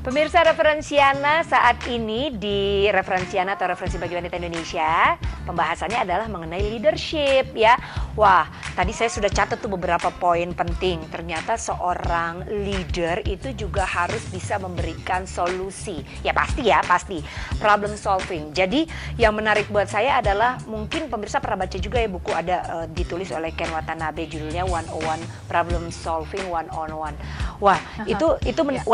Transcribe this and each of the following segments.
Pemirsa Referensiana, saat ini di Referensiana atau Referensi Bagi Wanita Indonesia, pembahasannya adalah mengenai leadership ya. Wah, tadi saya sudah catat tuh beberapa poin penting. Ternyata seorang leader itu juga harus bisa memberikan solusi. Ya pasti. Problem solving. Jadi yang menarik buat saya adalah mungkin pemirsa pernah baca juga ya buku ada ditulis oleh Ken Watanabe, judulnya 101 Problem Solving 101. Wah, itu 101,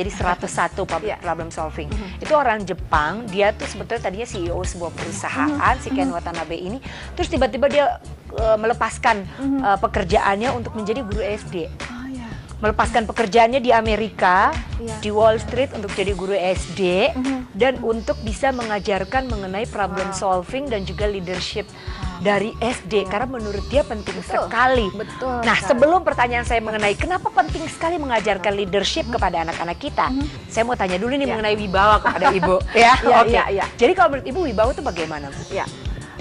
jadi 101 problem solving. Itu orang Jepang, dia tuh sebetulnya tadinya CEO sebuah perusahaan, si Ken Watanabe ini, terus tiba-tiba dia melepaskan pekerjaannya untuk menjadi guru SD. Melepaskan pekerjaannya di Amerika, di Wall Street untuk jadi guru SD, dan untuk bisa mengajarkan mengenai problem solving dan juga leadership dari SD, karena menurut dia penting sekali. Nah, sebelum pertanyaan saya mengenai kenapa penting sekali mengajarkan leadership kepada anak-anak kita, saya mau tanya dulu nih mengenai wibawa kepada Ibu. Jadi kalau menurut Ibu wibawa itu bagaimana, Bu?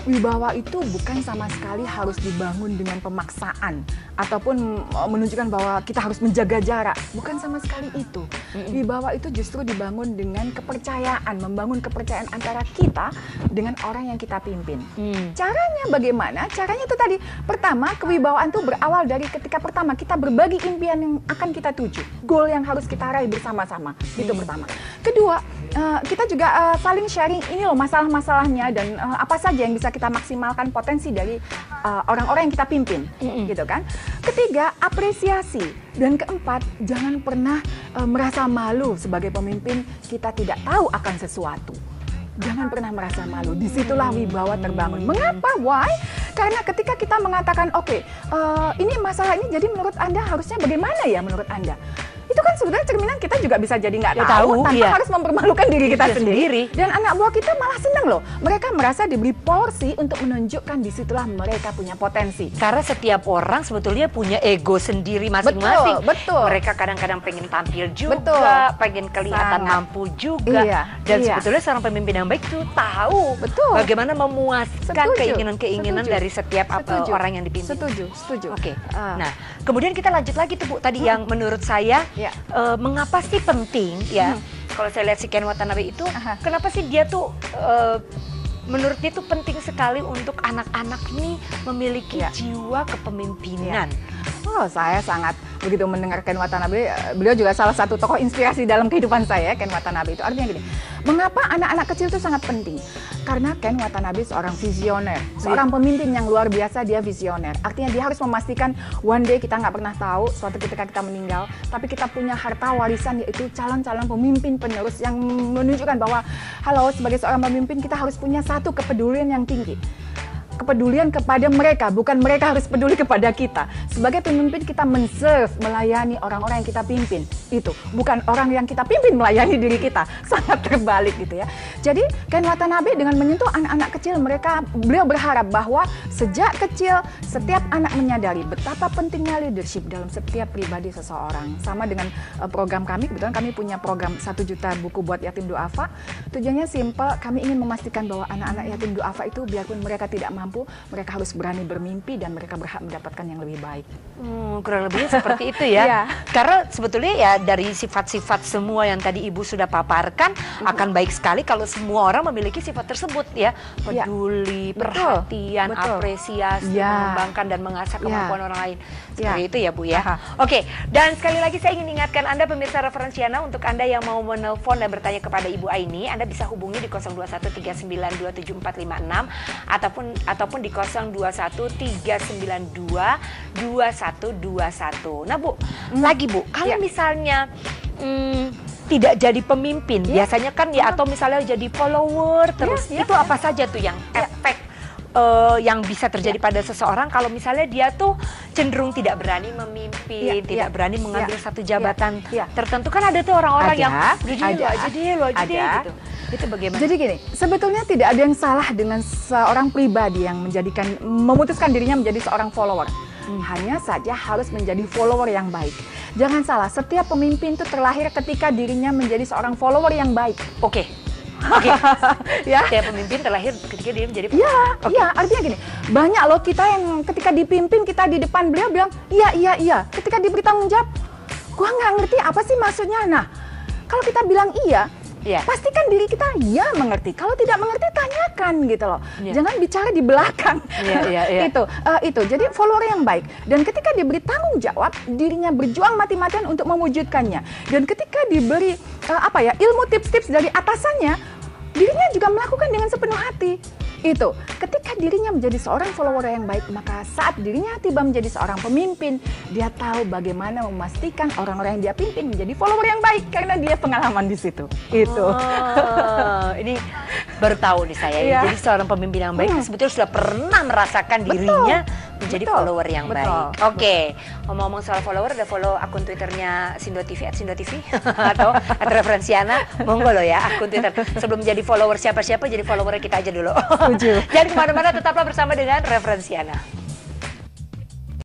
Wibawa itu bukan sama sekali harus dibangun dengan pemaksaan ataupun menunjukkan bahwa kita harus menjaga jarak. Bukan sama sekali itu. Wibawa itu justru dibangun dengan kepercayaan, membangun kepercayaan antara kita dengan orang yang kita pimpin. Caranya bagaimana? Caranya itu tadi, pertama, kewibawaan itu berawal dari ketika pertama kita berbagi impian yang akan kita tuju, goal yang harus kita raih bersama-sama. Itu pertama. Kedua, kita juga saling sharing ini loh masalah-masalahnya dan apa saja yang bisa kita maksimalkan potensi dari orang-orang yang kita pimpin, gitu kan. Ketiga, apresiasi. Dan keempat, jangan pernah merasa malu sebagai pemimpin kita tidak tahu akan sesuatu. Jangan pernah merasa malu. Disitulah wibawa terbangun. Mengapa? Why? Karena ketika kita mengatakan, oke, ini masalah ini, jadi menurut Anda harusnya bagaimana ya menurut Anda? Itu kan sebenarnya cerminan kita juga bisa jadi nggak tahu tanpa harus mempermalukan diri kita sendiri. Dan anak buah kita malah senang loh. Mereka merasa diberi porsi untuk menunjukkan disitulah mereka punya potensi. Karena setiap orang sebetulnya punya ego sendiri masing-masing. Betul. Mereka kadang-kadang pengen tampil juga, pengen kelihatan mampu juga. Dan sebetulnya seorang pemimpin yang baik tuh tahu bagaimana memuaskan keinginan-keinginan dari setiap orang yang dipimpin. Setuju. Oke. Nah, kemudian kita lanjut lagi tuh Bu, tadi yang menurut saya mengapa sih penting ya? Kalau saya lihat si Ken Watanabe itu, kenapa sih dia tuh menurut dia tuh penting sekali untuk anak-anak nih memiliki jiwa kepemimpinan. Oh, saya sangat begitu mendengar Ken Watanabe. Beliau juga salah satu tokoh inspirasi dalam kehidupan saya, Ken Watanabe itu. Artinya gini, mengapa anak-anak kecil itu sangat penting? Karena Ken Watanabe seorang visioner, seorang pemimpin yang luar biasa, dia visioner. Artinya dia harus memastikan one day kita nggak pernah tahu suatu ketika kita meninggal, tapi kita punya harta warisan yaitu calon-calon pemimpin penerus yang menunjukkan bahwa, halo, sebagai seorang pemimpin kita harus punya satu kepedulian yang tinggi. Kepedulian kepada mereka, bukan mereka harus peduli kepada kita. Sebagai pemimpin kita men-serve, melayani orang-orang yang kita pimpin. Itu, bukan orang yang kita pimpin melayani diri kita. Sangat terbalik gitu ya. Jadi Ken Watanabe dengan menyentuh anak-anak kecil, beliau berharap bahwa sejak kecil setiap anak menyadari betapa pentingnya leadership dalam setiap pribadi seseorang. Sama dengan program kami, kebetulan kami punya program 1 juta buku buat yatim duafa. Tujuannya simple, kami ingin memastikan bahwa anak-anak yatim duafa itu biarpun mereka tidak mampu, mereka harus berani bermimpi dan mereka berhak mendapatkan yang lebih baik. Kurang lebihnya seperti itu ya. Karena sebetulnya ya dari sifat-sifat semua yang tadi Ibu sudah paparkan akan baik sekali kalau semua orang memiliki sifat tersebut ya. Peduli, perhatian, apresiasi, mengembangkan dan mengasah kemampuan orang lain. Seperti itu ya Bu ya. Oke, dan sekali lagi saya ingin ingatkan Anda pemirsa Referensiana, untuk Anda yang mau menelpon dan bertanya kepada Ibu Aini, Anda bisa hubungi di 0213927456 ataupun di 0213922121. Nah Bu, lagi Bu, kalau misalnya tidak jadi pemimpin, biasanya kan ya, atau misalnya jadi follower terus, itu apa saja tuh yang efek yang bisa terjadi pada seseorang kalau misalnya dia tuh cenderung tidak berani memimpin, tidak berani mengambil satu jabatan tertentu. Kan ada tuh orang-orang yang lo aja deh gitu. Itu bagaimana? Jadi gini, sebetulnya tidak ada yang salah dengan seorang pribadi yang memutuskan dirinya menjadi seorang follower. Hanya saja harus menjadi follower yang baik. Jangan salah, setiap pemimpin itu terlahir ketika dirinya menjadi seorang follower yang baik. Setiap pemimpin terlahir ketika dia menjadi artinya gini, banyak loh kita yang ketika dipimpin, kita di depan beliau bilang iya. Ketika diberi tanggung jawab, gua nggak ngerti apa sih maksudnya. Nah, kalau kita bilang iya, pastikan diri kita mengerti. Kalau tidak mengerti, tanyakan gitu loh. Jangan bicara di belakang. Itu. Jadi follower yang baik. Dan ketika diberi tanggung jawab, dirinya berjuang mati-matian untuk mewujudkannya. Dan ketika diberi ilmu tips-tips dari atasannya, dirinya juga melakukan dengan sepenuh hati. Itu. Ketika dirinya menjadi seorang follower yang baik, maka saat dirinya tiba menjadi seorang pemimpin, dia tahu bagaimana memastikan orang-orang yang dia pimpin menjadi follower yang baik karena dia pengalaman di situ. Itu. Ini baru tahu nih saya. Jadi seorang pemimpin yang baik sebetulnya sudah pernah merasakan dirinya menjadi follower yang baik. Oke. Ngomong-ngomong soal follower, udah follow akun Twitternya Sindo TV @SindoTV atau @referensiana. Monggo loh ya akun Twitter. Sebelum jadi follower siapa-siapa, jadi follower kita aja dulu. Jangan kemana-mana, tetaplah bersama dengan Referensiana.